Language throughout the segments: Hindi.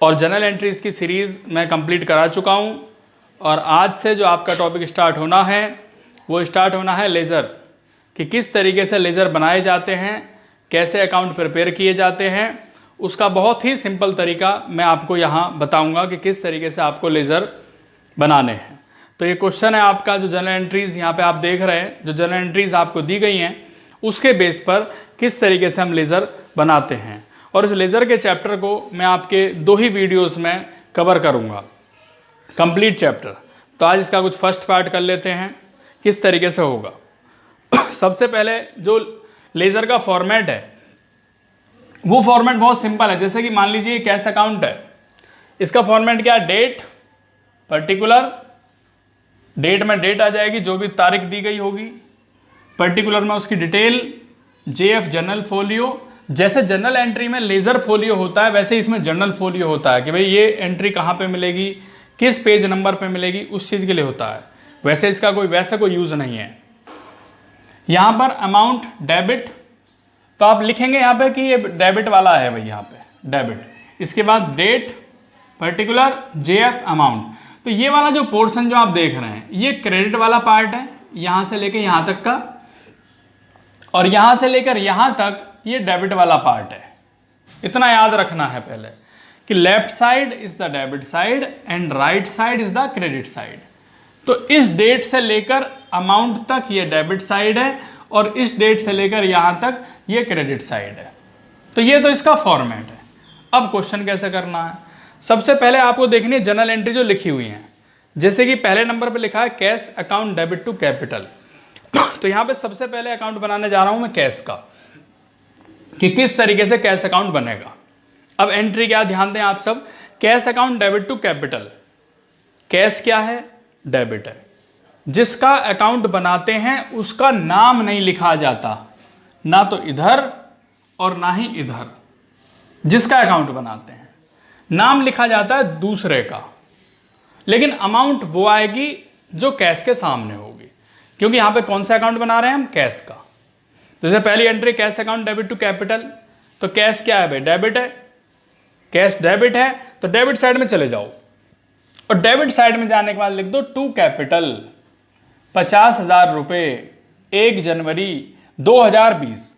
और जनरल एंट्रीज की सीरीज़ मैं कंप्लीट करा चुका हूँ। और आज से जो आपका टॉपिक स्टार्ट होना है वो स्टार्ट होना है लेज़र, कि किस तरीके से लेज़र बनाए जाते हैं, कैसे अकाउंट प्रिपेयर किए जाते हैं। उसका बहुत ही सिंपल तरीका मैं आपको यहाँ बताऊँगा कि किस तरीके से आपको लेज़र बनाने हैं। तो ये क्वेश्चन है आपका, जो जनरल एंट्रीज़ यहाँ पे आप देख रहे हैं, जो जनरल एंट्रीज़ आपको दी गई हैं उसके बेस पर किस तरीके से हम लेज़र बनाते हैं। और इस लेज़र के चैप्टर को मैं आपके 2 ही वीडियोस में कवर करूँगा, कंप्लीट चैप्टर। तो आज इसका कुछ फर्स्ट पार्ट कर लेते हैं, किस तरीके से होगा। सबसे पहले जो लेज़र का फॉर्मेट है वो फॉर्मेट बहुत सिंपल है। जैसे कि मान लीजिए कैश अकाउंट है, इसका फॉर्मेट क्या है, डेट, पर्टिकुलर, डेट में डेट आ जाएगी जो भी तारीख दी गई होगी, पर्टिकुलर में उसकी डिटेल, जेएफ जर्नल फोलियो। जैसे जनरल एंट्री में लेज़र फोलियो होता है वैसे इसमें जर्नल फोलियो होता है कि भाई ये एंट्री कहाँ पे मिलेगी, किस पेज नंबर पे मिलेगी, उस चीज़ के लिए होता है। वैसे इसका कोई यूज़ नहीं है। यहाँ पर अमाउंट डेबिट, तो आप लिखेंगे यहाँ पे कि ये डेबिट वाला है भाई, यहाँ पे डेबिट। इसके बाद डेट, पर्टिकुलर, जेएफ, अमाउंट। तो ये वाला जो पोर्शन जो आप देख रहे हैं ये क्रेडिट वाला पार्ट है, यहाँ से लेकर यहाँ तक का, और यहाँ से लेकर यहाँ तक ये डेबिट वाला पार्ट है। इतना याद रखना है पहले कि left side is the debit side and right side is the credit side. तो इस डेट से लेकर अमाउंट तक ये डेबिट साइड है और इस डेट से लेकर यहाँ तक ये क्रेडिट साइड है। तो ये तो इसका फॉर्मेट है। अब क्वेश्चन कैसे करना है, सबसे पहले आपको देखनी है जनरल एंट्री जो लिखी हुई है। जैसे कि पहले नंबर पर लिखा है cash account debit to capital. तो यहाँ पे सबसे पहले अकाउंट बनाने जा रहा हूँ मैं कैश का, कि किस तरीके से कैश अकाउंट बनेगा। अब एंट्री क्या, ध्यान दें आप सब, cash account debit to capital. Cash क्या है, डेबिट है। जिसका अकाउंट बनाते हैं उसका नाम नहीं लिखा जाता, ना तो इधर और ना ही इधर। जिसका अकाउंट बनाते हैं नाम लिखा जाता है दूसरे का, लेकिन अमाउंट वो आएगी जो कैश के सामने होगी, क्योंकि यहां पे कौन सा अकाउंट बना रहे हैं हम, कैश का। जैसे पहली entry cash account debit to capital, तो कैश क्या है भाई, डेबिट है। कैश डेबिट है तो डेबिट साइड में चले जाओ, और डेबिट साइड में जाने के बाद लिख दो टू कैपिटल 50,000 रुपये 1 जनवरी 2020।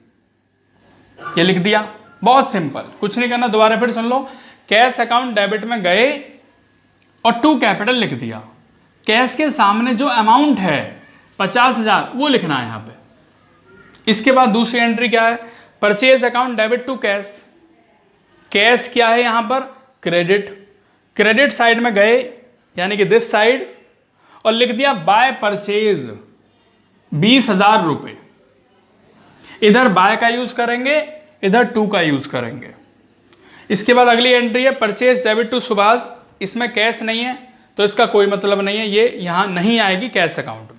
ये लिख दिया, बहुत सिंपल, कुछ नहीं करना। दोबारा फिर सुन लो, कैश अकाउंट डेबिट में गए और टू कैपिटल लिख दिया। कैश के सामने जो अमाउंट है 50,000 वो लिखना है यहाँ पे। इसके बाद दूसरी एंट्री क्या है, purchase account debit to cash. Cash क्या है यहाँ पर, क्रेडिट। क्रेडिट साइड में गए यानी कि दिस साइड, और लिख दिया बाय परचेज 20,000 रुपये। इधर बाय का यूज करेंगे, इधर टू का यूज करेंगे। इसके बाद अगली एंट्री है परचेज डेबिट टू सुभाष। इसमें कैश नहीं है तो इसका कोई मतलब नहीं है, ये यहां नहीं आएगी कैश अकाउंट में।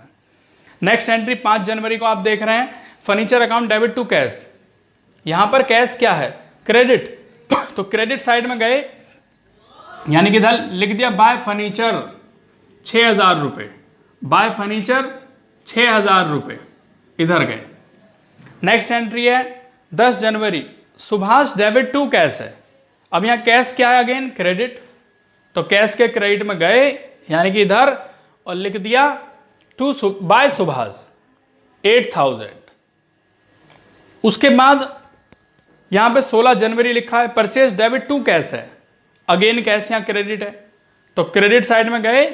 नेक्स्ट एंट्री 5 जनवरी को आप देख रहे हैं, furniture account debit to cash. यहां पर कैश क्या है, क्रेडिट। तो क्रेडिट साइड में गए यानी कि इधर लिख दिया बाय फर्नीचर 6,000 रुपये, बाय फर्नीचर 6,000 रुपये, इधर गए। नेक्स्ट एंट्री है 10 जनवरी, सुभाष डेबिट टू कैश है। अब यहाँ कैश क्या है, अगेन क्रेडिट। तो कैश के क्रेडिट में गए यानी कि इधर, और लिख दिया टू बाय सुभाष 8,000। उसके बाद यहां पे 16 जनवरी लिखा है, परचेज डेबिट टू कैश है। अगेन कैश यहाँ क्रेडिट है, तो क्रेडिट साइड में गए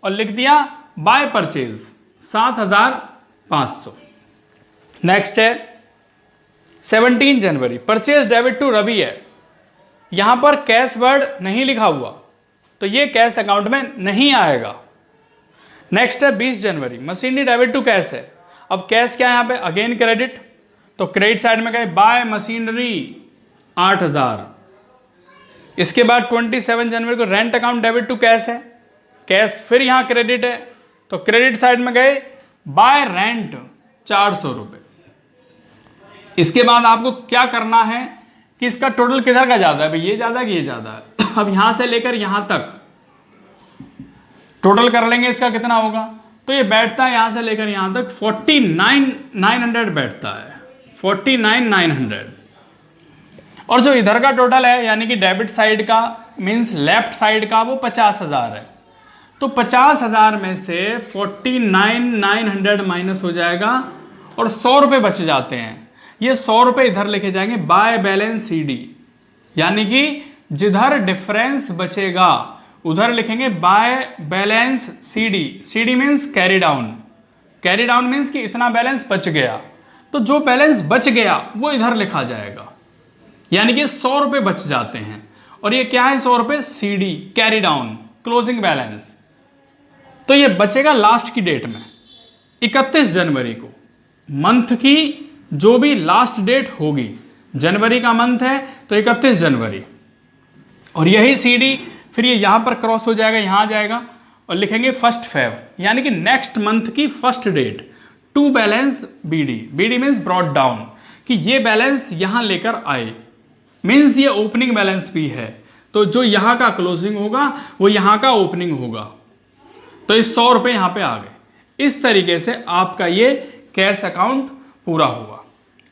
और लिख दिया बाय परचेज 7,500। नेक्स्ट है 17 जनवरी, परचेज डेबिट टू रवि है। यहां पर कैश वर्ड नहीं लिखा हुआ तो ये कैश अकाउंट में नहीं आएगा। नेक्स्ट है 20 जनवरी, मशीनरी डेबिट टू कैश है। अब कैश क्या है यहाँ पे, अगेन क्रेडिट। तो क्रेडिट साइड में गए बाय मशीनरी 8,000। इसके बाद 27 जनवरी को rent account debit to cash है। कैश फिर यहाँ क्रेडिट है, तो क्रेडिट साइड में गए बाय रेंट 400 रुपये। इसके बाद आपको क्या करना है कि इसका टोटल किधर का ज्यादा है भाई, ये ज्यादा है कि ये ज्यादा है। अब यहां से लेकर यहां तक टोटल कर लेंगे, इसका कितना होगा, तो ये बैठता है यहां से लेकर यहां तक 49,900 बैठता है, 49,900। और जो इधर का टोटल है यानी कि डेबिट साइड का, मीन्स लेफ्ट साइड का वो 50,000 है। तो 50,000 में से 49,900 माइनस हो जाएगा और 100 रुपये बच जाते हैं। ये 100 रुपये इधर लेके जाएंगे बाय बैलेंस CD, यानी कि जिधर डिफरेंस बचेगा उधर लिखेंगे by balance CD। CD means carry down, carry down means कि इतना बैलेंस बच गया, तो जो बैलेंस बच गया वो इधर लिखा जाएगा, यानी कि 100 रुपये बच जाते हैं। और ये क्या है 100 रुपये CD carry down closing balance. तो ये बचेगा लास्ट की डेट में 31 जनवरी को। मंथ की जो भी लास्ट डेट होगी, जनवरी का मंथ है तो 31 जनवरी, और यही CD फिर ये यहां पर क्रॉस हो जाएगा, यहां आ जाएगा और लिखेंगे 1 फेब, यानी कि नेक्स्ट मंथ की first date. To balance BD, BD मीन्स ब्रॉट डाउन, कि ये बैलेंस यहां लेकर आए, मीन्स ये ओपनिंग बैलेंस भी है, तो जो यहां का क्लोजिंग होगा वो यहां का ओपनिंग होगा। तो ये 100 रुपये यहां पे आ गए। इस तरीके से आपका ये कैश अकाउंट पूरा हुआ।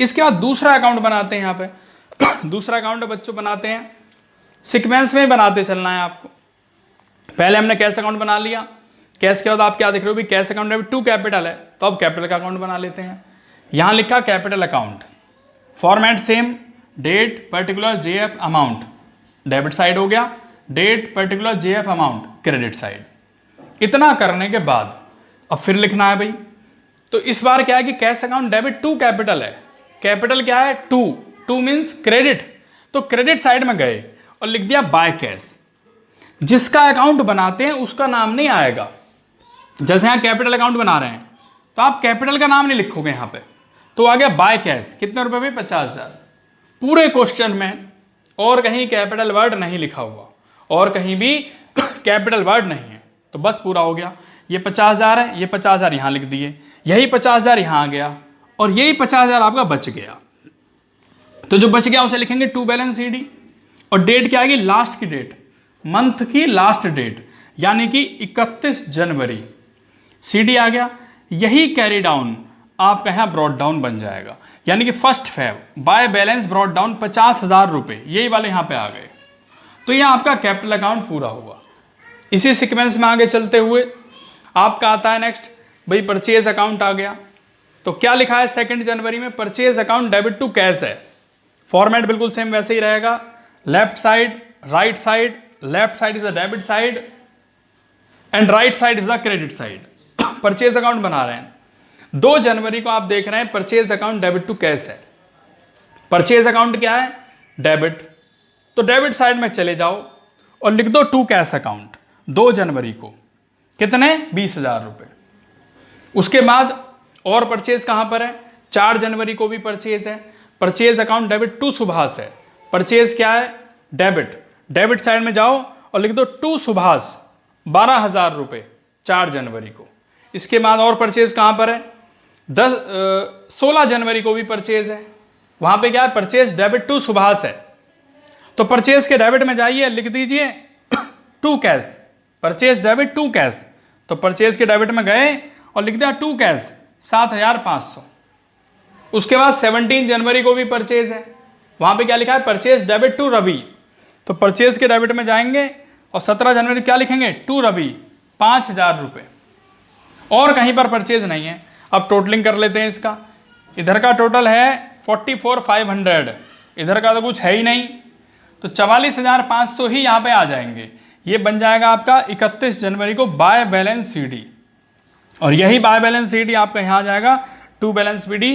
इसके बाद दूसरा अकाउंट बनाते हैं। यहाँ पे दूसरा अकाउंट बच्चों बनाते हैं, सीक्वेंस में बनाते चलना है आपको। पहले हमने कैश अकाउंट बना लिया, कैश के बाद आप क्या देख रहे हो भी cash account debit to capital है, तो अब कैपिटल का अकाउंट बना लेते हैं। यहां लिखा capital account, format same, date particular JF amount debit side हो गया, date particular JF amount credit side. इतना करने के बाद अब फिर लिखना है भाई, तो इस बार क्या है कि cash account debit to capital है। कैपिटल क्या है 2 मीन्स क्रेडिट, तो क्रेडिट साइड में गए और लिख दिया बाय कैश। जिसका अकाउंट बनाते हैं उसका नाम नहीं आएगा। जैसे यहां कैपिटल अकाउंट बना रहे हैं तो आप कैपिटल का नाम नहीं लिखोगे यहां पे, तो आ गया बाय कैश। कितने रुपए में 50,000। पूरे क्वेश्चन में और कहीं कैपिटल वर्ड नहीं लिखा हुआ और कहीं भी कैपिटल वर्ड नहीं है, तो बस पूरा हो गया। ये 50,000 है, ये 50,000 यहां लिख दिए, यही 50,000 यहां आ गया और यही 50,000 आपका बच गया। तो जो बच गया उसे लिखेंगे टू बैलेंस CD, और डेट क्या आएगी लास्ट की डेट, मंथ की लास्ट डेट, यानी कि 31 जनवरी। CD आ गया, यही कैरी डाउन आपका यहां ब्रॉड डाउन बन जाएगा, यानी कि 1 Feb by balance brought down 50,000 रुपये, यही वाले यहां पे आ गए। तो यह आपका कैपिटल अकाउंट पूरा हुआ। इसी सीक्वेंस में आगे चलते हुए आपका आता है नेक्स्ट भाई परचेज अकाउंट आ गया। तो क्या लिखा है 2 जनवरी में, purchase account debit to cash है। फॉर्मेट बिल्कुल सेम वैसे ही रहेगा, left side right side, left side is the debit side and right side is the credit side. Purchase account बना रहे हैं। 2 जनवरी को आप देख रहे हैं purchase account debit to cash है। परचेज अकाउंट क्या है डेबिट, तो डेबिट साइड में चले जाओ और लिख दो टू कैश अकाउंट 2 जनवरी को। कितने 20,000 रुपये। उसके बाद और परचेज कहां पर है, 4 जनवरी को भी परचेज है। Purchase account debit to Subhash है। परचेज क्या है डेबिट, डेबिट साइड में जाओ और लिख दो टू सुभाष 12,000 रुपये 4 जनवरी को। इसके बाद और परचेज कहां पर है 16 जनवरी को भी परचेज है। वहां पे क्या है परचेज डेबिट टू सुभाष है, तो परचेज के डेबिट में जाइए लिख दीजिए to cash, purchase debit to cash. तो परचेज के डेबिट में गए और लिख दिया टू कैश 7,500। उसके बाद 17 जनवरी को भी परचेज है, वहां पे क्या लिखा है परचेज डेबिट टू रवि, तो परचेज के डेबिट में जाएंगे और 17 जनवरी क्या लिखेंगे टू रवि 5,000 रुपये। और कहीं पर परचेज नहीं है। अब टोटलिंग कर लेते हैं इसका। इधर का टोटल है 44,500, इधर का तो कुछ है ही नहीं, तो 44,500 ही यहाँ पे आ जाएंगे। ये बन जाएगा आपका 31 जनवरी को बाय बैलेंस CD, और यही बाय बैलेंस CD आपका यहाँ आ जाएगा टू बैलेंस BD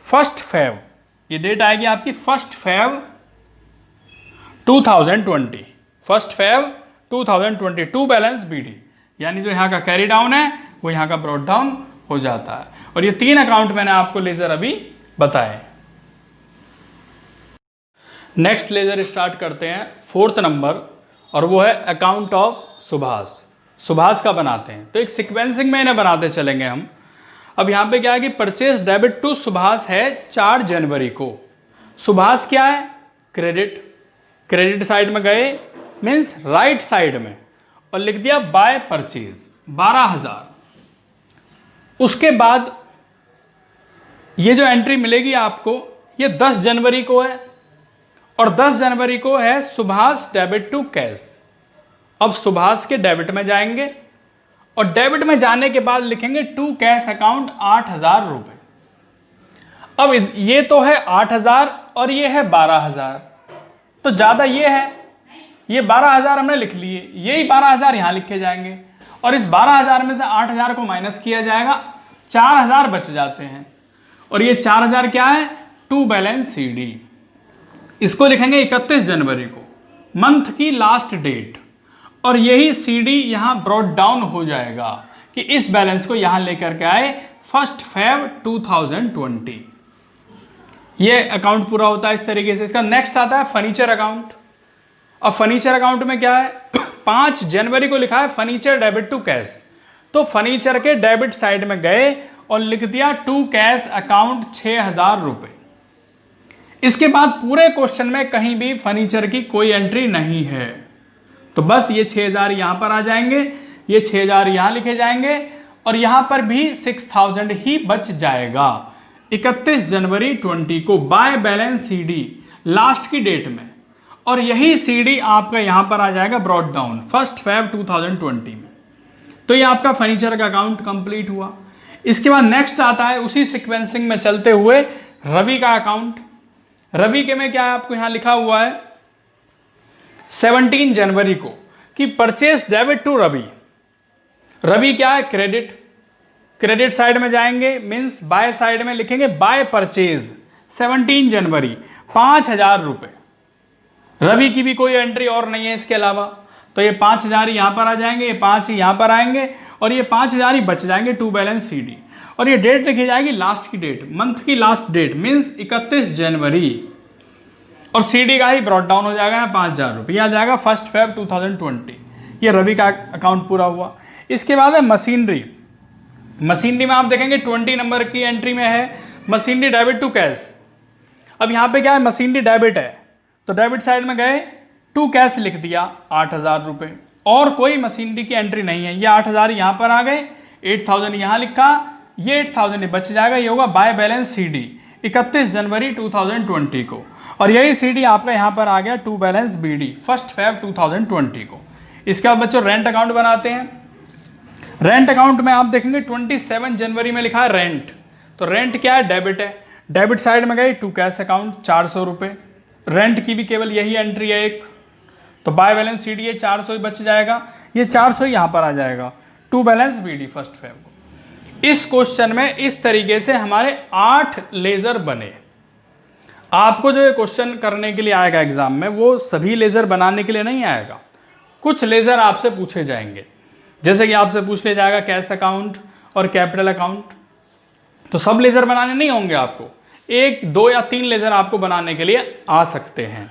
1 फेब। ये डेट आएगी आपकी 1 Feb 2020, 1 Feb 2020 to balance BD, यानी जो यहाँ का कैरी डाउन है वो यहाँ का ब्रॉड डाउन हो जाता है। और ये 3 अकाउंट मैंने आपको लेजर अभी बताए। नेक्स्ट लेजर स्टार्ट करते हैं 4th नंबर, और वो है अकाउंट ऑफ सुभाष। सुभाष का बनाते हैं, तो एक सीक्वेंसिंग में इन्हें बनाते चलेंगे हम। अब यहाँ पे क्या है कि परचेज डेबिट टू सुभाष है 4 जनवरी को। सुभाष क्या है क्रेडिट, क्रेडिट साइड में गए मीन्स राइट साइड में और लिख दिया बाय परचेज 12,000। उसके बाद ये जो एंट्री मिलेगी आपको ये 10 जनवरी को है, और 10 जनवरी को है सुभाष डेबिट टू कैश। अब सुभाष के डेबिट में जाएंगे और डेबिट में जाने के बाद लिखेंगे टू कैश अकाउंट 8,000 रुपये। अब ये तो है 8,000 और ये है 12,000, तो ज़्यादा ये है, ये 12,000 हमने लिख लिए, यही 12,000 यहाँ लिखे जाएंगे और इस 12,000 में से 8,000 को माइनस किया जाएगा, 4,000 बच जाते हैं। और ये 4,000 क्या है? To balance CD। इसको लिखेंगे 31 जनवरी को, मंथ की लास्ट डेट, और यही CD यहाँ ब्रॉट डाउन हो जाएगा कि इस बैलेंस को यहाँ लेकर के आए 1 Feb 2020। ये अकाउंट पूरा होता है इस तरीके से। इसका नेक्स्ट आता है फर्नीचर अकाउंट। अब फर्नीचर अकाउंट में क्या है? 5 जनवरी को लिखा है फर्नीचर डेबिट टू कैश, तो फर्नीचर के डेबिट साइड में गए और लिख दिया टू कैश अकाउंट 6,000 रुपये। इसके बाद पूरे क्वेश्चन में कहीं भी फर्नीचर की कोई एंट्री नहीं है, तो बस ये 6,000 यहाँ पर आ जाएंगे, ये 6,000 यहाँ लिखे जाएंगे और यहाँ पर भी 6,000 ही बच जाएगा 31 जनवरी 20 को बाय बैलेंस CD लास्ट की डेट में। और यही CD आपका यहाँ पर आ जाएगा ब्रॉट डाउन 1 Feb 2020 में। तो ये आपका फर्नीचर का अकाउंट कंप्लीट हुआ। इसके बाद नेक्स्ट आता है उसी सीक्वेंसिंग में चलते हुए रवि का अकाउंट। रवि के में क्या है? आपको यहाँ लिखा हुआ है 17 जनवरी को कि purchase debit to Ravi. Ravi क्या है? क्रेडिट। क्रेडिट साइड में जाएंगे, मीन्स बाय साइड में लिखेंगे बाय परचेज 17 जनवरी 5,000 रुपये। रवि की भी कोई एंट्री और नहीं है इसके अलावा, तो ये 5,000 यहाँ पर आ जाएंगे, ये 5 यहाँ पर आएंगे और ये 5,000 ही बच जाएंगे टू बैलेंस CD। और ये डेट लिखी जाएगी लास्ट की डेट, मंथ की लास्ट डेट, मीन्स 31 जनवरी। और CD का ही ब्रॉट डाउन हो जाएगा 5,000 रुपये, आ जाएगा 1 Feb 2020। ये रवि का अकाउंट पूरा हुआ। इसके बाद है मशीनरी। मशीनरी में आप देखेंगे 20 नंबर की एंट्री में है मशीनरी डेबिट टू कैश। अब यहाँ पे क्या है? मशीनरी डेबिट है, तो डेबिट साइड में गए, टू कैश लिख दिया 8,000 रुपये, और कोई मशीनरी की एंट्री नहीं है। ये 8,000 यहाँ पर आ गए, 8,000 यहाँ लिखा, ये 8,000 बच जाएगा, ये होगा बाय बैलेंस CD 31 जनवरी 2020 को। और यही CD आपका यहाँ पर आ गया टू बैलेंस BD 1 Feb 2020 को। इसके बाद बच्चों रेंट अकाउंट बनाते हैं। रेंट अकाउंट में आप देखेंगे 27 जनवरी में लिखा है रेंट, तो रेंट क्या है? डेबिट है। डेबिट साइड में गए टू कैश अकाउंट 400 रुपये, रेंट की भी केवल यही एंट्री है एक, तो बाय बैलेंस CD ये 400 ही बच जाएगा, ये 400 यहाँ पर आ जाएगा टू बैलेंस BD 1 Feb को। इस क्वेश्चन में इस तरीके से हमारे 8 लेजर बने। आपको जो ये क्वेश्चन करने के लिए आएगा एग्जाम में, वो सभी लेजर बनाने के लिए नहीं आएगा, कुछ लेजर आपसे पूछे जाएंगे। जैसे कि आपसे पूछ लिया जाएगा कैश अकाउंट और कैपिटल अकाउंट, तो सब लेजर बनाने नहीं होंगे आपको, 1, 2 या 3 लेजर आपको बनाने के लिए आ सकते हैं।